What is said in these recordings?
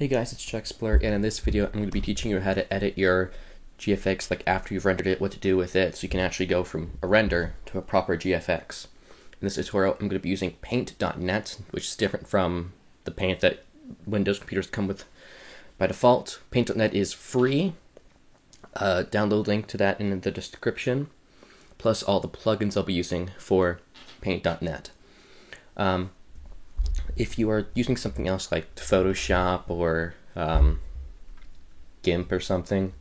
Hey guys, it's Chuxpler, and in this video I'm going to be teaching you how to edit your GFX like after you've rendered it, what to do with it, so you can actually go from a render to a proper GFX. In this tutorial I'm going to be using Paint.net, which is different from the Paint that Windows computers come with by default. Paint.net is free. Download link to that in the description, plus all the plugins I'll be using for Paint.net. If you are using something else like Photoshop or GIMP or something,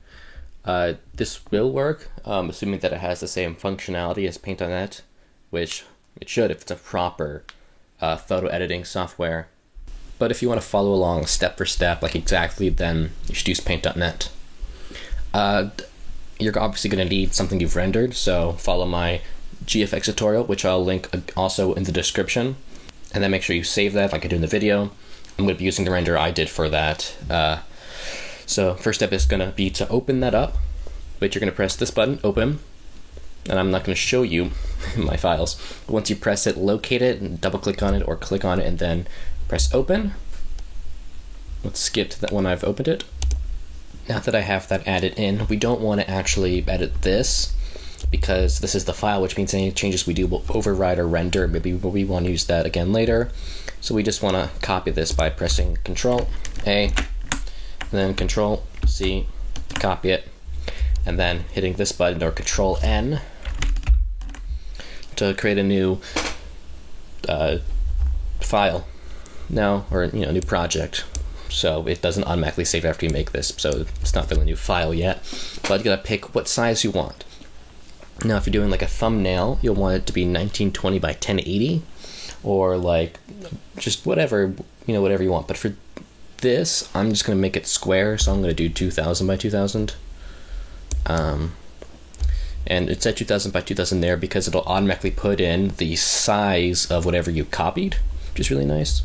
this will work, assuming that it has the same functionality as Paint.net, which it should if it's a proper photo editing software. But if you want to follow along step for step, like exactly, then you should use Paint.net. You're obviously going to need something you've rendered, so follow my GFX tutorial, which I'll link also in the description. And then make sure you save that like I do in the video. I'm going to be using the render I did for that. So first step is going to be to open that up, but you're going to press this button, open, and I'm not going to show you my files. Once you press it, locate it and double click on it or click on it and then press open. Let's skip to that when I've opened it. Now that I have that added in, we don't want to actually edit this, because this is the file, which means any changes we do will override our render. Maybe we want to use that again later. So we just want to copy this by pressing Control A, and then Control C to copy it, and then hitting this button or Control N to create a new file now, or new project. So it doesn't automatically save after you make this, so it's not really a new file yet. But you gotta pick what size you want. Now, if you're doing like a thumbnail, you'll want it to be 1920 by 1080, or like just whatever, whatever you want. But for this, I'm just going to make it square, so I'm going to do 2000 by 2000. And it's at 2000 by 2000 there because it'll automatically put in the size of whatever you copied, which is really nice.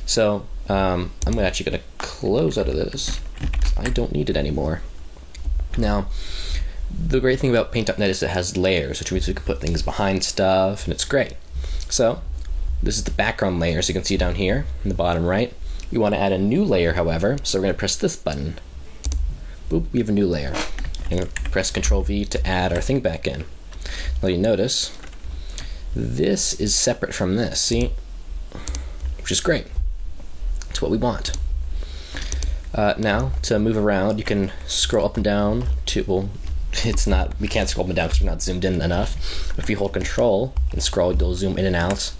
So I'm actually going to close out of this because I don't need it anymore. Now, the great thing about Paint.net is it has layers, which means we can put things behind stuff, and it's great. So this is the background layer, so you can see down here in the bottom right. You want to add a new layer, however, so we're going to press this button. Boop, we have a new layer. And press Control V to add our thing back in. Now you notice this is separate from this, see? Which is great. It's what we want. Now, to move around, you can scroll up and down to, well, we can't scroll up and down because we're not zoomed in enough. If you hold Control and scroll, you'll zoom in and out.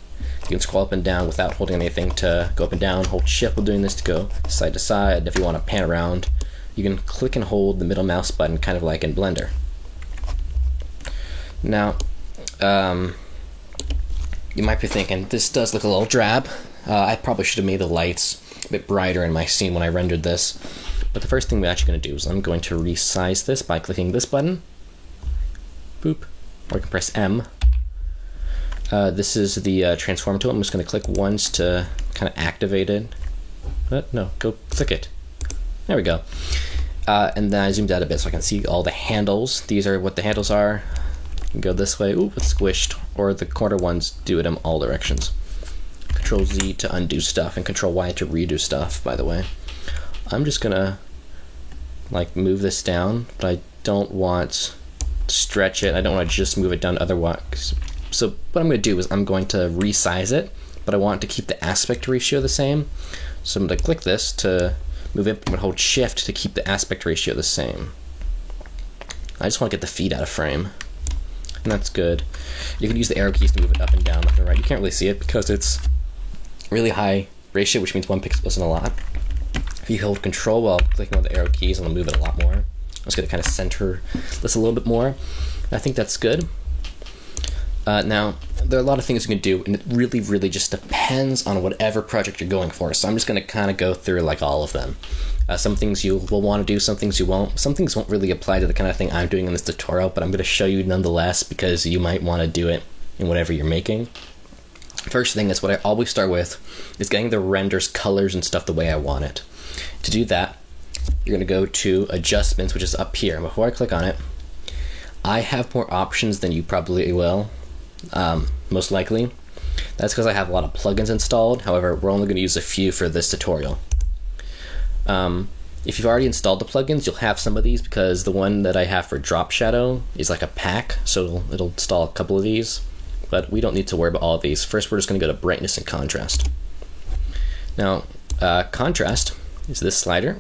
You can scroll up and down without holding anything to go up and down. Hold Shift while doing this to go side to side. If you want to pan around, you can click and hold the middle mouse button, kind of like in Blender. Now, you might be thinking, this does look a little drab. I probably should have made the lights a bit brighter in my scene when I rendered this. But the first thing we're actually going to do is I'm going to resize this by clicking this button. Boop. Or you can press M. This is the transform tool. I'm just going to click once to kind of activate it. No, go click it. There we go. And then I zoomed out a bit so I can see all the handles. These are what the handles are. You can go this way. Ooh, it's squished. Or the corner ones do it in all directions. Control Z to undo stuff and Control Y to redo stuff, by the way. I'm just gonna move this down, but I don't want to stretch it. I don't want to just move it down otherwise. So what I'm going to do is I'm going to resize it, but I want to keep the aspect ratio the same. So I'm going to click this to move it, I'm going to hold Shift to keep the aspect ratio the same. I just want to get the feet out of frame, and that's good. You can use the arrow keys to move it up and down, left and right. You can't really see it because it's really high ratio, which means 1 pixel isn't a lot. If you hold Control while clicking on the arrow keys, it'll move it a lot more. I'm just going to kind of center this a little bit more. I think that's good. Now, there are a lot of things you can do, and it really, really just depends on whatever project you're going for. So I'm just going to kind of go through all of them. Some things you will want to do, some things you won't. Some things won't really apply to the kind of thing I'm doing in this tutorial, but I'm going to show you nonetheless because you might want to do it in whatever you're making. First thing is what I always start with is getting the render's colors and stuff the way I want it. To do that, you're going to go to Adjustments, which is up here. And before I click on it, I have more options than you probably will, most likely. That's because I have a lot of plugins installed. However, we're only going to use a few for this tutorial. If you've already installed the plugins, you'll have some of these because the one that I have for Drop Shadow is like a pack, so it'll install a couple of these, but we don't need to worry about all of these. First, we're just going to go to Brightness and Contrast. Now, Contrast is this slider,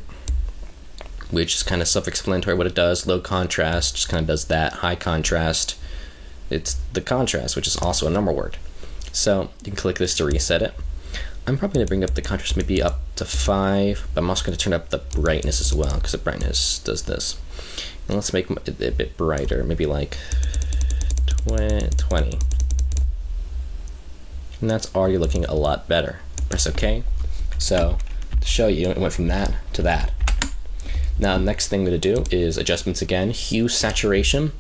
which is kind of self-explanatory what it does. Low contrast just kind of does that. High contrast, it's the contrast, which is also a number word. So you can click this to reset it. I'm probably going to bring up the contrast maybe up to 5, but I'm also going to turn up the brightness as well, because the brightness does this. And let's make it a bit brighter, maybe like 20. And that's already looking a lot better. Press OK. So to show you, it went from that to that. Now the next thing I'm going to do is adjustments again. Hue, saturation.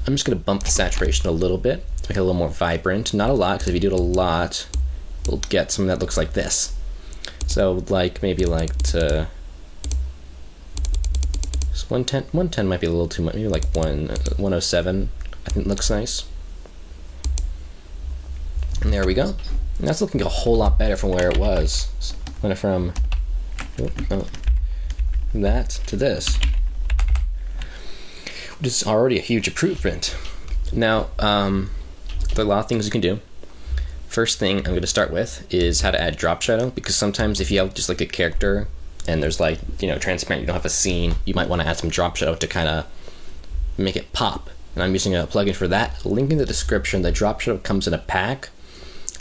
I'm just going to bump the saturation a little bit to make it a little more vibrant. Not a lot, because if you do it a lot, we'll get something that looks like this. So like maybe like to 110 might be a little too much, maybe like 107 I think looks nice. And there we go. And that's looking a whole lot better from where it was. Went from that to this, which is already a huge improvement. Now there are a lot of things you can do. First thing I'm going to start with is how to add drop shadow, because sometimes if you have just like a character and there's like, you know, transparent, you don't have a scene, you might want to add some drop shadow to kind of make it pop. And I'm using a plugin for that. Link in the description. The drop shadow comes in a pack,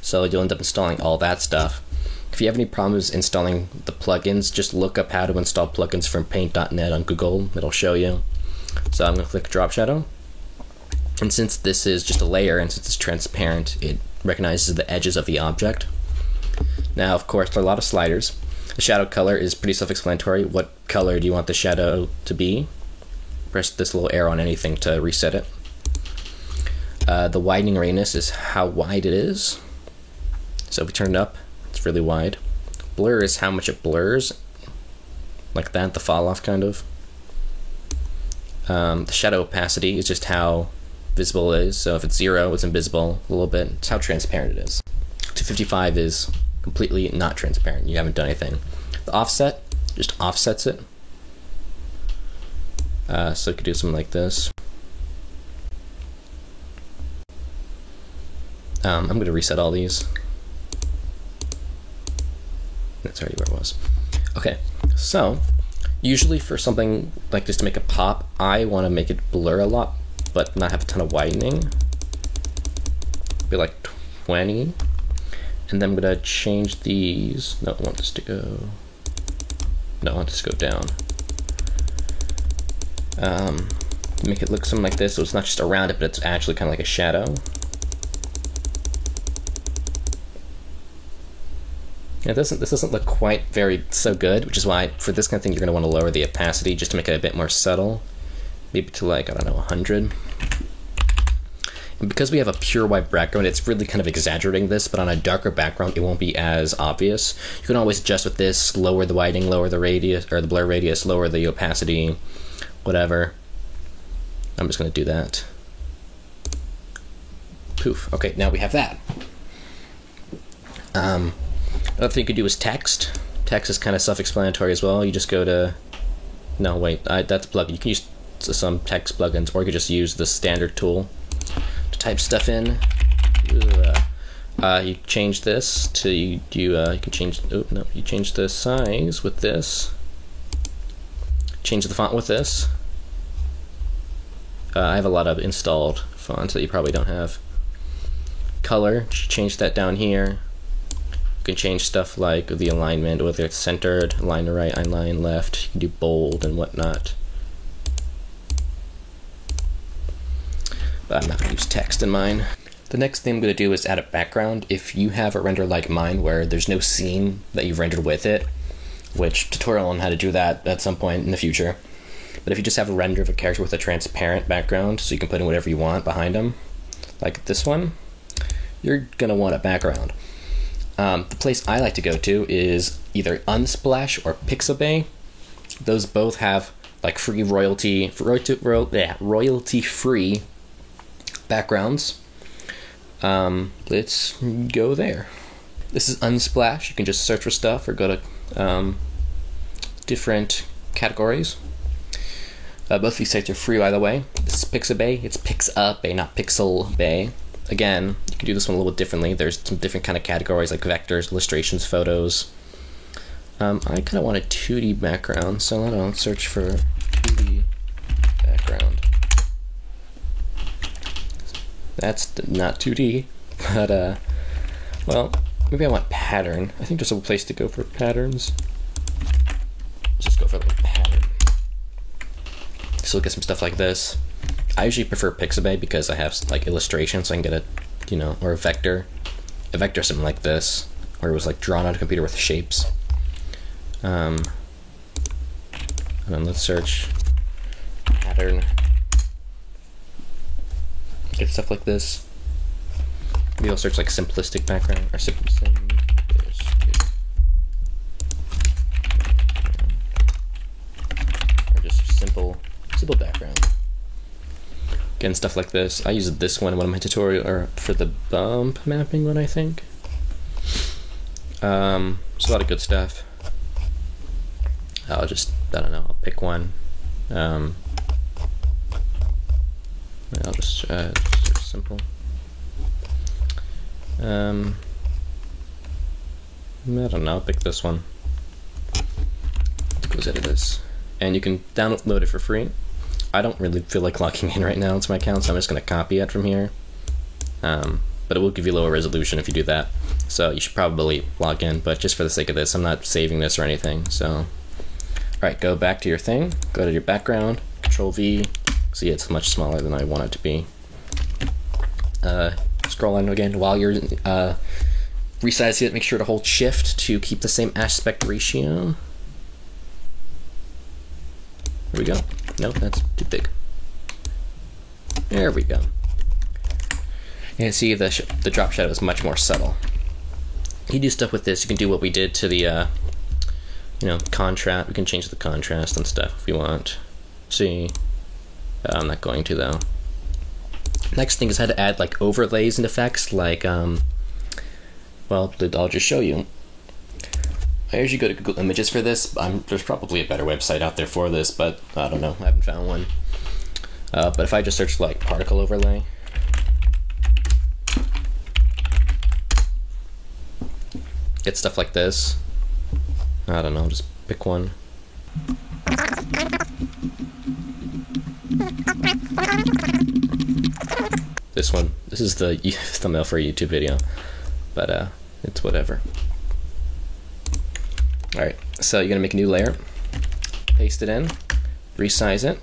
so you'll end up installing all that stuff. If you have any problems installing the plugins, just look up how to install plugins from paint.net on Google. It'll show you. So I'm going to click drop shadow. And since this is just a layer and since it's transparent, it recognizes the edges of the object. Now, of course, there are a lot of sliders. The shadow color is pretty self-explanatory. What color do you want the shadow to be? Press this little arrow on anything to reset it. The widening radius is how wide it is. So if we turn it up, it's really wide. Blur is how much it blurs, like that, the fall off kind of. The shadow opacity is just how visible it is. So if it's 0, it's invisible a little bit. It's how transparent it is. 255 is completely not transparent. You haven't done anything. The offset just offsets it. So you could do something like this. I'm going to reset all these. That's already where it was. Okay, so usually for something like this to make it pop, I want to make it blur a lot, but not have a ton of widening. Be like 20. And then I'm going to change these. No, I want this to go. No, I want this to go down. Make it look something like this, so it's not just around it, but it's actually kind of like a shadow. Yeah, this doesn't look quite so good, which is why for this kind of thing you're going to want to lower the opacity just to make it a bit more subtle. Maybe to like, I don't know, 100. And because we have a pure white background, it's really kind of exaggerating this, but on a darker background it won't be as obvious. You can always adjust with this, lower the widening, lower the radius, or the blur radius, lower the opacity, whatever. I'm just going to do that. Poof. Okay, now we have that. Another thing you could do is text. Text is kind of self-explanatory as well. You just go to... No, wait, that's a plugin. You can use some text plugins, or you could just use the standard tool to type stuff in. You change this to... You can change... Oh, no. You change the size with this. Change the font with this. I have a lot of installed fonts that you probably don't have. Color, change that down here. You can change stuff like the alignment, whether it's centered, line to right, line left. You can do bold and whatnot. But I'm not going to use text in mine. The next thing I'm going to do is add a background. If you have a render like mine where there's no scene that you've rendered with it, which tutorial on how to do that at some point in the future. But if you just have a render of a character with a transparent background, so you can put in whatever you want behind them, like this one, you're going to want a background. The place I like to go to is either Unsplash or Pixabay. Those both have like free royalty-free backgrounds. Let's go there. This is Unsplash. You can just search for stuff or go to different categories. Both these sites are free, by the way. This is Pixabay. It's Pixabay, not Pixelbay. Again, you can do this one a little bit differently. There's some different kind of categories like vectors, illustrations, photos. I kind of want a 2D background, so let's search for 2D background. That's not 2D, but well, maybe I want pattern. I think there's a place to go for patterns. Let's just go for like pattern. So look at some stuff like this. I usually prefer Pixabay because I have like illustrations, so I can get a, or a vector something like this, or it was like drawn on a computer with shapes. And then let's search pattern. Get stuff like this. Maybe I'll search like simplistic background or simplistic. Or just simple background. Again, stuff like this. I use this one in one of my tutorials, or for the bump mapping one, I think. There's a lot of good stuff. I don't know, I'll pick one. I'll just search simple. I don't know, I'll pick this one. Let's go edit this. And you can download it for free. I don't really feel like logging in right now into my account, so I'm just going to copy it from here. But it will give you lower resolution if you do that. So you should probably log in, but just for the sake of this, I'm not saving this or anything. So, alright, go back to your thing, go to your background, Control V. See, it's much smaller than I want it to be. Scroll on again while you're resizing it. Make sure to hold Shift to keep the same aspect ratio. There we go. Nope, that's too big. There we go. You can see the drop shadow is much more subtle. You do stuff with this. You can do what we did to the, contrast. We can change the contrast and stuff if you want. See, I'm not going to though. Next thing is how to add like overlays and effects. Like, well, I'll just show you. I usually go to Google Images for this. There's probably a better website out there for this, but I don't know. I haven't found one. But if I just search like particle overlay, get stuff like this. I don't know. Just pick one. This one. This is the thumbnail for a YouTube video, but it's whatever. Alright, so you're going to make a new layer, paste it in, resize it.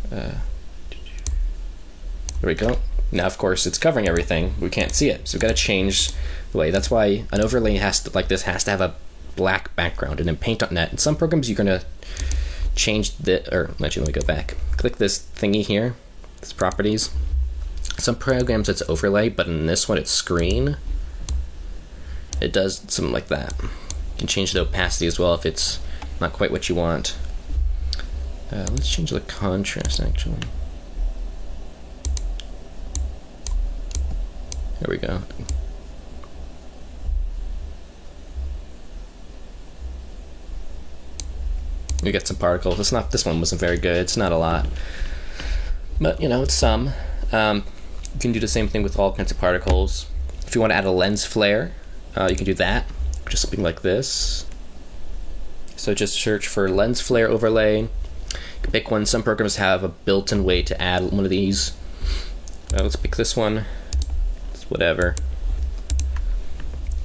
There we go. Now, of course, it's covering everything. We can't see it, so we've got to change the way. That's why an overlay like this has to have a black background. And in Paint.net, in some programs, you're going to change let me go back. Click this thingy here, this properties. Some programs it's overlay, but in this one it's screen. It does something like that. You can change the opacity as well if it's not quite what you want. Let's change the contrast actually. There we go. We get some particles. This one wasn't very good. It's not a lot, but it's some. You can do the same thing with all kinds of particles. If you want to add a lens flare, you can do that. Just something like this. So just search for lens flare overlay. Pick one. Some programs have a built-in way to add one of these. Let's pick this one. It's whatever.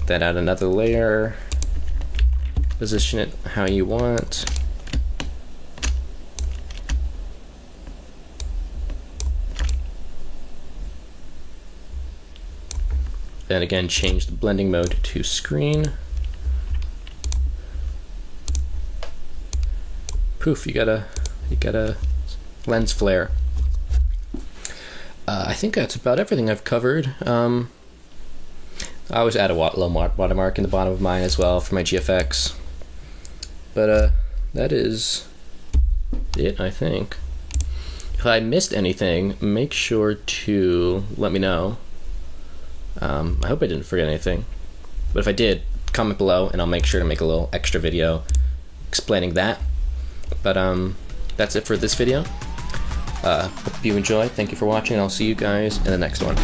Then add another layer. Position it how you want. Then again, change the blending mode to screen. Poof, you got a lens flare. I think that's about everything I've covered. I always add a low watermark in the bottom of mine as well for my GFX. But that is it, I think. If I missed anything, make sure to let me know. I hope I didn't forget anything, but if I did, comment below and I'll make sure to make a little extra video explaining that. But that's it for this video. Hope you enjoyed. Thank you for watching, and I'll see you guys in the next one.